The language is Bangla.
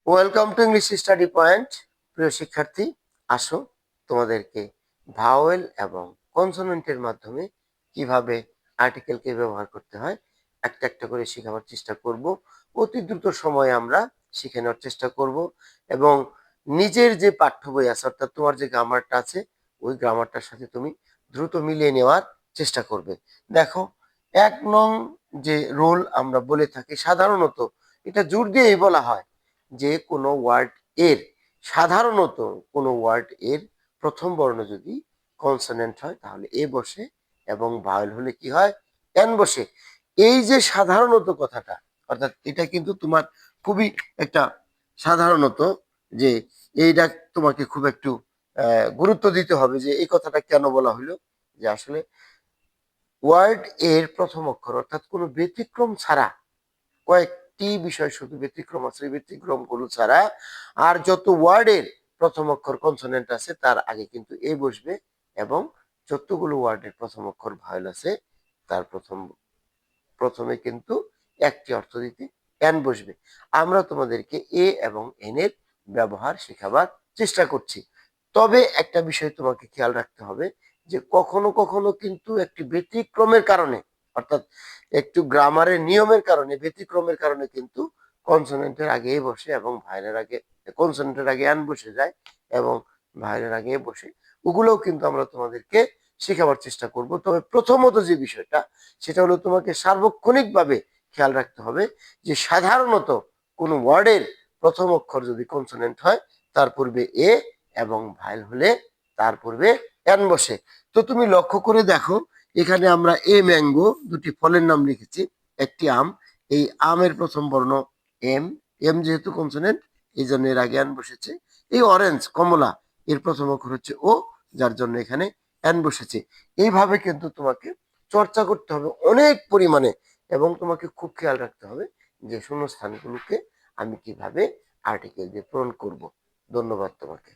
Welcome to English study point. প্রিয় শিক্ষার্থী, আসো তোমাদেরকে ভাওয়েল এবং কনসোনেন্টের মাধ্যমে কিভাবে আর্টিকেলকে ব্যবহার করতে হয় একটা একটা করে শেখাবার চেষ্টা করব। অতি দ্রুত সময়ে আমরা শিখে নেওয়ার চেষ্টা করব এবং নিজের যে পাঠ্য বই আছে অর্থাৎ তোমার যে গ্রামারটা আছে ওই গ্রামারটার সাথে তুমি দ্রুত মিলিয়ে নেওয়ার চেষ্টা করবে। দেখো, 1 নং যে রুল আমরা বলে থাকি, সাধারণত এটা জোর দিয়েই বলা হয় যে কোনো ওয়ার্ড এর সাধারণত কোনো ওয়ার্ড এর প্রথম বর্ণ যদি কনসোনেন্ট হয় তাহলে এ বসে এবং ভাওয়েল হলে কি হয়, এন বসে। এই যে সাধারণত কথাটা, অর্থাৎ এটা কিন্তু তোমার খুবই একটা সাধারণত, যে এইটা তোমাকে খুব একটু গুরুত্ব দিতে হবে যে এই কথাটা কেন বলা হলো। যে আসলে ওয়ার্ড এর প্রথম অক্ষর অর্থাৎ কোনো ব্যতিক্রম ছাড়া, কয়েকটি বিষয় শুধু ব্যতিক্রম আছে, ব্যতিক্রমগুলো ছাড়া আর যত ওয়ার্ডের প্রথম অক্ষর কনসোনেন্ট আছে তার আগে কিন্তু এ বসবে এবং যতগুলো ওয়ার্ডের প্রথম অক্ষর ভাওয়েল আছে তার প্রথমে কিন্তু একটি অর্থ দিতে এন বসবে। আমরা তোমাদেরকে এ এবং এন এর ব্যবহার শেখাবার চেষ্টা করছি। তবে একটা বিষয় তোমাকে খেয়াল রাখতে হবে যে কখনো কখনো কিন্তু একটি ব্যতিক্রমের কারণে, অর্থাৎ একটু গ্রামারের নিয়মের কারণে, ব্যতিক্রমের কারণে কিন্তু কনসোনেন্টের আগে এ বসে এবং ভাইলের আগে, কনসোনেন্টের আগে এন বসে যায় এবং ভাইলের আগে এ বসে। ওগুলোও কিন্তু আমরা তোমাদেরকে শেখাবার চেষ্টা করব। তবে প্রথমত যে বিষয়টা, সেটা হলো তোমাকে সার্বক্ষণিকভাবে খেয়াল রাখতে হবে যে সাধারণত কোনো ওয়ার্ডের প্রথম অক্ষর যদি কনসোনেন্ট হয় তার পূর্বে এ এবং ভাইল হলে তার পূর্বে এন বসে। তো তুমি লক্ষ্য করে দেখো, এখানে আমরা এ ম্যাঙ্গো দুটি ফলের নাম লিখেছি, একটি আম। এই আমের প্রথম বর্ণ এম, এম যেহেতু কনসোনেন্ট এই জন্য এর আগে এন বসেছে। এই অরেঞ্জ কমলা, এর প্রথম অক্ষর হচ্ছে ও, যার জন্য এখানে এন বসেছে। এইভাবে কিন্তু তোমাকে চর্চা করতে হবে অনেক পরিমাণে এবং তোমাকে খুব খেয়াল রাখতে হবে যে শূন্যস্থানগুলোকে আমি কিভাবে আর্টিকেল দিয়ে পূরণ করব। ধন্যবাদ তোমাকে।